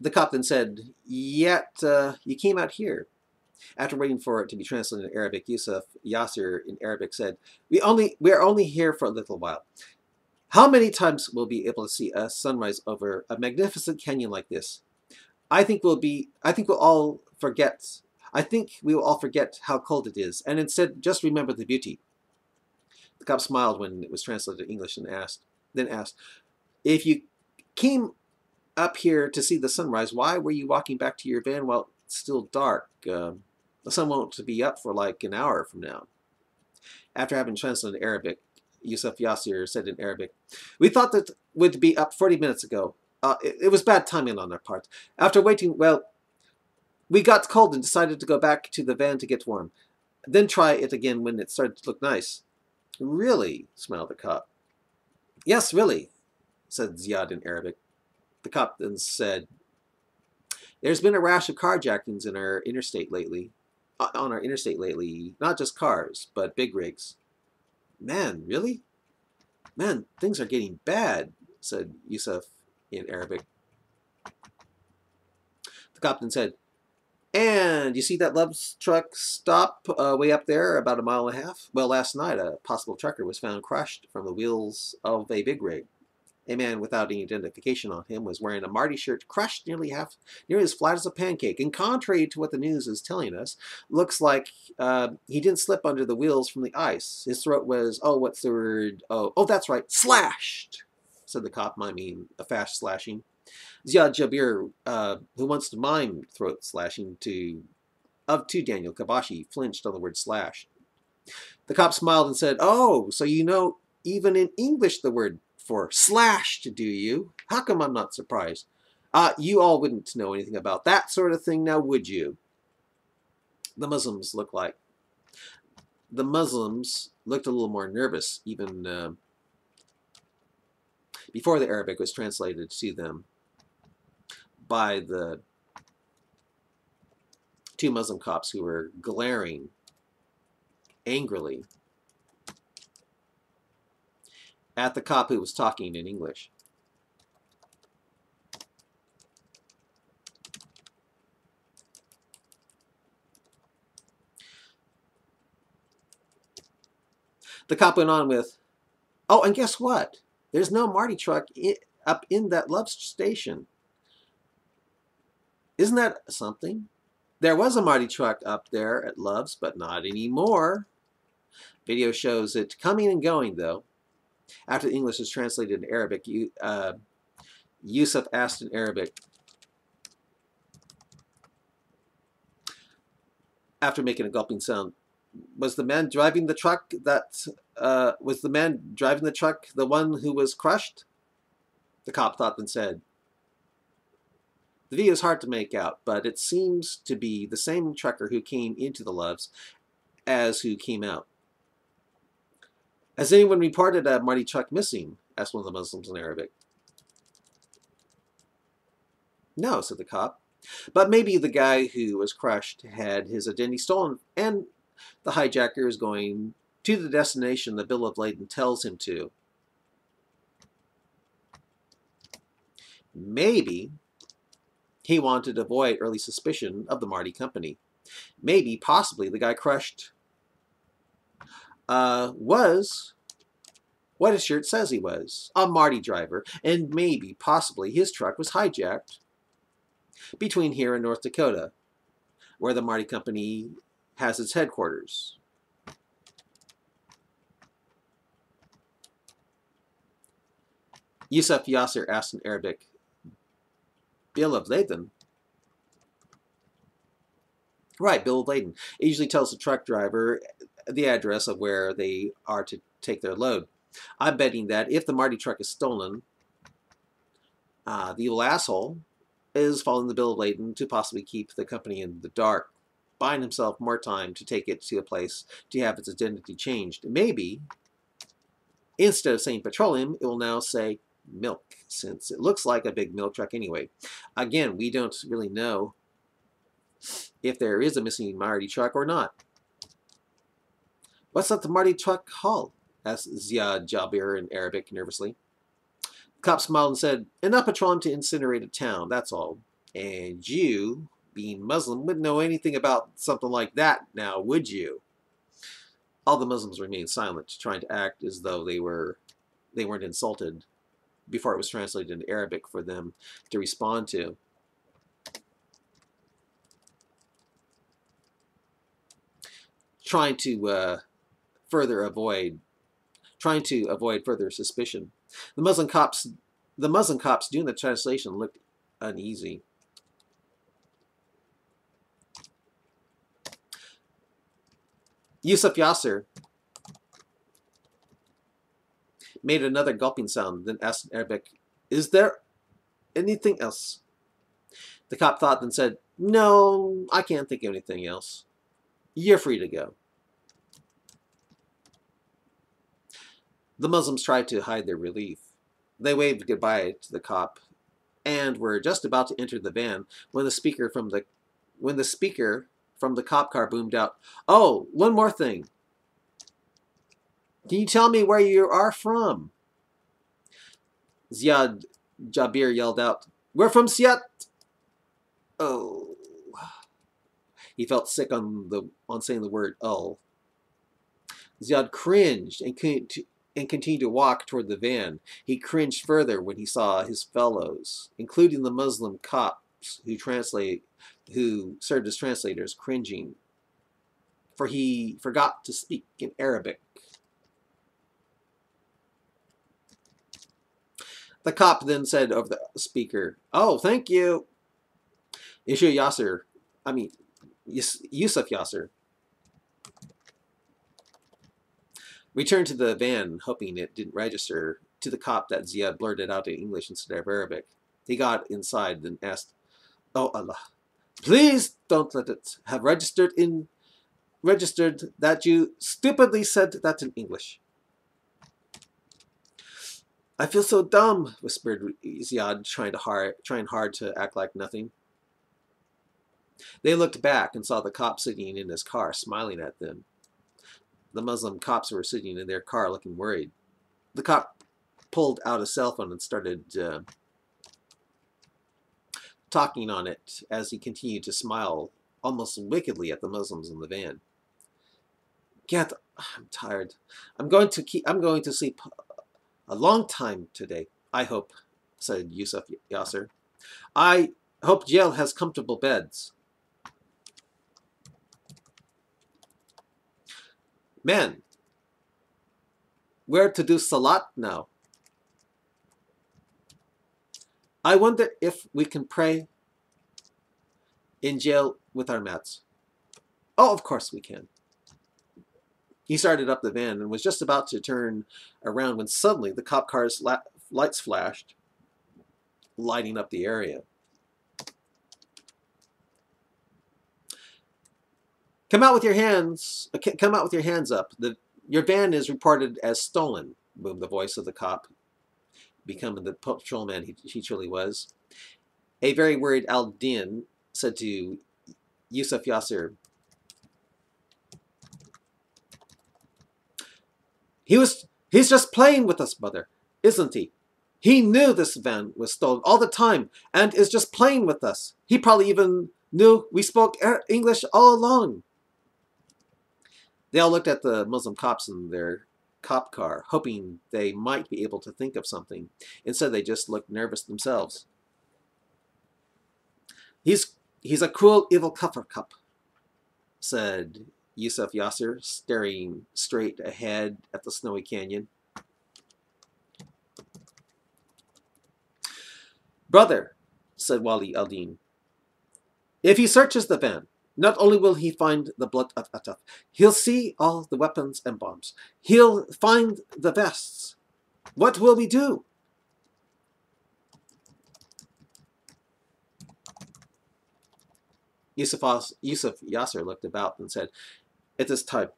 The cop then said, "Yet you came out here." After waiting for it to be translated in Arabic, Yusuf Yasser in Arabic said, we are only here for a little while. How many times will we be able to see a sunrise over a magnificent canyon like this? I think we'll all forget. I think we will all forget how cold it is, and instead just remember the beauty." The cop smiled when it was translated in English and asked, "If you came up here to see the sunrise, why were you walking back to your van while it's still dark? The sun won't be up for like an hour from now." After having translated Arabic, Yusuf Yasir said in Arabic, "We thought that would be up 40 minutes ago. It was bad timing on our part. After waiting, well, we got cold and decided to go back to the van to get warm. Then try it again when it started to look nice." "Really?" smiled the cop. "Yes, really," said Ziad in Arabic. The cop then said, "There's been a rash of carjackings in our interstate lately. On our interstate lately, not just cars, but big rigs." "Man, really? Man, things are getting bad," said Yusuf in Arabic. The cop then said, "And you see that Love's truck stop way up there, about a mile and a half? Well, last night a possible trucker was found crushed from the wheels of a big rig. A man without any identification on him was wearing a Marty shirt, crushed nearly as flat as a pancake. And contrary to what the news is telling us, looks like he didn't slip under the wheels from the ice. His throat was, oh, what's the word? Oh, that's right, slashed," said the cop, miming a fast slashing. Ziad Jabir, who wants to mime throat slashing to Daniel Kabashi, flinched on the word slashed. The cop smiled and said, "Oh, so you know even in English the word for slashed, do you? How come I'm not surprised? You all wouldn't know anything about that sort of thing now, would you?" The Muslims looked a little more nervous even before the Arabic was translated to them by the two Muslim cops who were glaring angrily at the cop who was talking in English. The cop went on with, "Oh, and guess what? There's no Marty truck up in that Love's station. Isn't that something? There was a Marty truck up there at Love's, but not anymore. Video shows it coming and going, though." After the English was translated into Arabic, Yusuf asked in Arabic, after making a gulping sound, "Was the man driving the truck the one who was crushed?" The cop thought and said, "The video is hard to make out, but it seems to be the same trucker who came into the Loves as who came out." "Has anyone reported a Marty truck missing?" asked one of the Muslims in Arabic. "No," said the cop. "But maybe the guy who was crushed had his identity stolen, and the hijacker is going to the destination the bill of lading tells him to. Maybe he wanted to avoid early suspicion of the Marty company. Maybe, possibly, the guy crushed was what his shirt says he was, a Marty driver, and maybe, possibly, his truck was hijacked between here and North Dakota, where the Marty company has its headquarters." Yusuf Yasser asked in Arabic, "Bill of lading?" "Right, bill of lading. It usually tells the truck driver the address of where they are to take their load. I'm betting that if the Marty truck is stolen, the evil asshole is following the bill of lading to possibly keep the company in the dark, buying himself more time to take it to a place to have its identity changed. Maybe, instead of saying petroleum, it will now say milk, since it looks like a big milk truck anyway. Again, we don't really know if there is a missing Marty truck or not." "What's up the Marty truck haul?" asked Ziad Jabir in Arabic nervously. The cop smiled and said, "Enough petroleum to incinerate a town, that's all. And you, being Muslim, wouldn't know anything about something like that now, would you? All the Muslims remained silent, trying to act as though they weren't insulted before it was translated into Arabic for them to respond to. Trying to avoid further suspicion. The Muslim cops doing the translation looked uneasy. Yusuf Yasser made another gulping sound, then asked in Arabic, "Is there anything else?" The cop thought, then said, "No, I can't think of anything else. You're free to go." The Muslims tried to hide their relief. They waved goodbye to the cop and were just about to enter the van when the speaker from the cop car boomed out, "Oh, one more thing. Can you tell me where you are from?" Ziad Jabir yelled out, "We're from Siat." Oh. He felt sick on saying the word "oh." Ziad cringed and continued to walk toward the van. He cringed further when he saw his fellows, including the Muslim cops who served as translators, cringing, for he forgot to speak in Arabic. The cop then said over the speaker, "Oh, thank you." Yusuf Yasser returned to the van, hoping it didn't register to the cop that Ziad blurted out in English instead of Arabic. He got inside and asked, "Oh Allah, please don't let it have registered that you stupidly said that in English." "I feel so dumb," whispered Ziad, trying hard to act like nothing. They looked back and saw the cop sitting in his car, smiling at them. The Muslim cops were sitting in their car looking worried. The cop pulled out a cell phone and started talking on it as he continued to smile almost wickedly at the Muslims in the van. "Get, I'm tired. I'm going to sleep a long time today, I hope," said Yusuf Yasser. "I hope jail has comfortable beds." "Man, where to do salat now? I wonder if we can pray in jail with our mats." "Oh, of course we can." He started up the van and was just about to turn around when suddenly the cop car's lights flashed, lighting up the area. Come out with your hands up. Your van is reported as stolen," boomed the voice of the cop, becoming the patrolman he truly was. A very worried Al-Din said to Yusuf Yasser, He's just playing with us, brother, isn't he? He knew this van was stolen all the time and is just playing with us. He probably even knew we spoke English all along." They all looked at the Muslim cops in their cop car, hoping they might be able to think of something. Instead, they just looked nervous themselves. He's a cruel, evil kafir cop," said Yusuf Yasser, staring straight ahead at the snowy canyon. "Brother," said Wali al-Din, "if he searches the van, not only will he find the blood of Ataf, he'll see all the weapons and bombs. He'll find the vests. What will we do?" Yusuf Yasser looked about and said, "It is time."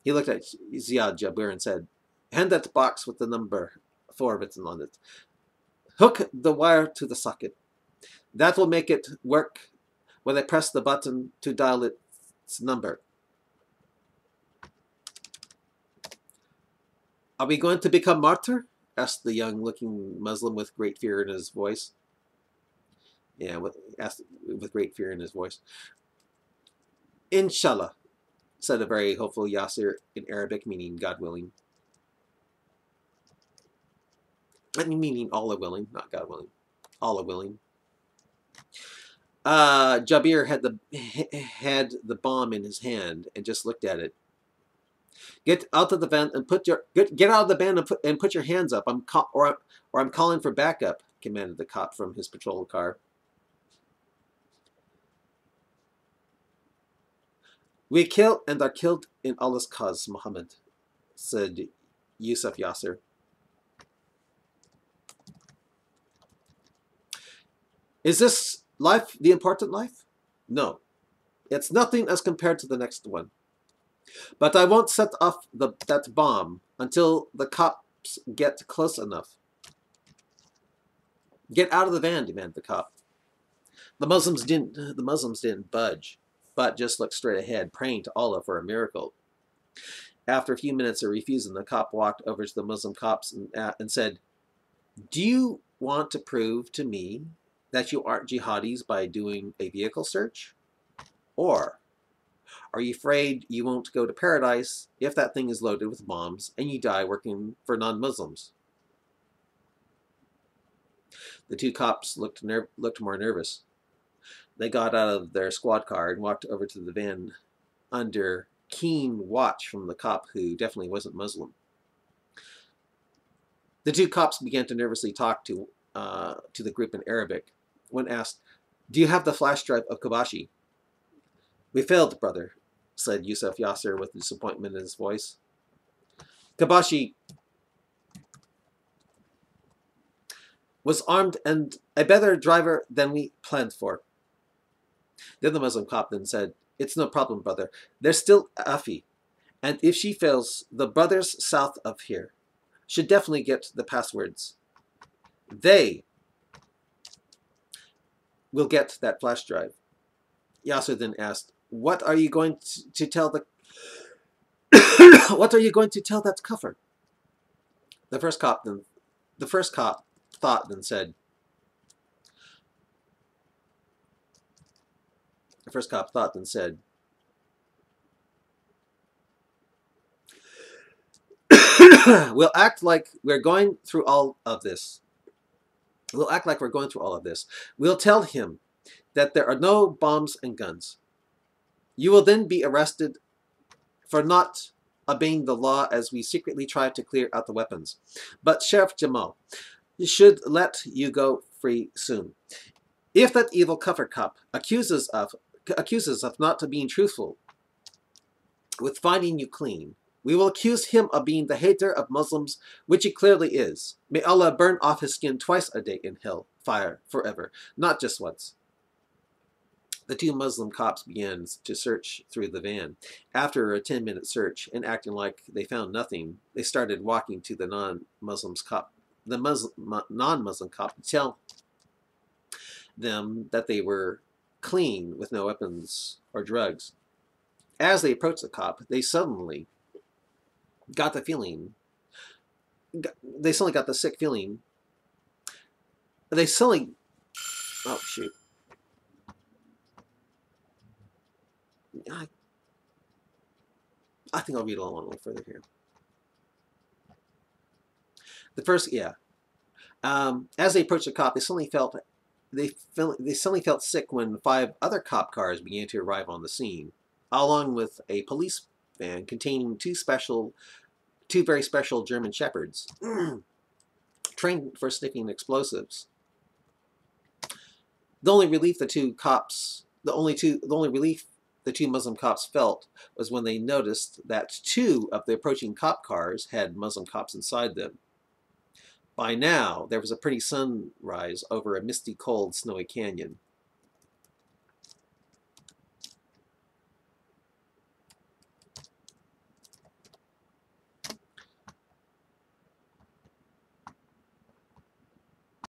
He looked at Ziad Jabir and said, "Hand that box with the number 4 written on it. Hook the wire to the socket. That will make it work when I press the button to dial its number." "Are we going to become martyr?" asked the young-looking Muslim with great fear in his voice. Yeah, asked with great fear in his voice. Inshallah, said a very hopeful Yasser in Arabic, meaning God willing. I mean, meaning Allah willing, not God willing. Allah willing. Jabir had the bomb in his hand and just looked at it. Get out of the van and get out of the van and put your hands up. Or I'm calling for backup, commanded the cop from his patrol car. We kill and are killed in Allah's cause, Muhammad, said Yusuf Yasser. Is this life the important life? No. It's nothing as compared to the next one. But I won't set off that bomb until the cops get close enough. Get out of the van, demanded the cop. The Muslims didn't budge, but just looked straight ahead, praying to Allah for a miracle. After a few minutes of refusing, the cop walked over to the Muslim cops and said, "Do you want to prove to me that you aren't jihadis by doing a vehicle search? Or are you afraid you won't go to paradise if that thing is loaded with bombs and you die working for non-Muslims?" The two cops looked more nervous. They got out of their squad car and walked over to the van under keen watch from the cop who definitely wasn't Muslim. The two cops began to nervously talk to the group in Arabic. When asked, "Do you have the flash drive of Kabashi?" "We failed, brother," said Yusuf Yasser with disappointment in his voice. "Kabashi was armed and a better driver than we planned for." Then the Muslim cop then said, "It's no problem, brother. There's still Afi, and if she fails, the brothers south of here should definitely get the passwords. They will get that flash drive." Yasser then asked, "What are you going to tell the what are you going to tell that kafir?" The first cop thought then said, "We'll act like we're going through all of this. We'll tell him that there are no bombs and guns. You will then be arrested for not obeying the law as we secretly try to clear out the weapons. But Sheriff Jamal should let you go free soon. If that evil kafir cop accuses of not being truthful with finding you clean, we will accuse him of being the hater of Muslims, which he clearly is. May Allah burn off his skin twice a day in hell fire forever, not just once." The two Muslim cops began to search through the van. After a 10-minute search and acting like they found nothing, they started walking to the non-Muslim cop to tell them that they were clean with no weapons or drugs. As they approached the cop, they suddenly got the sick feeling. Oh shoot. I think I'll read along a little further here. As they approached the cop, they suddenly felt sick when 5 other cop cars began to arrive on the scene, along with a police van containing two very special German shepherds, trained for sniffing explosives. The only relief the two Muslim cops felt was when they noticed that 2 of the approaching cop cars had Muslim cops inside them. By now, there was a pretty sunrise over a misty, cold, snowy canyon.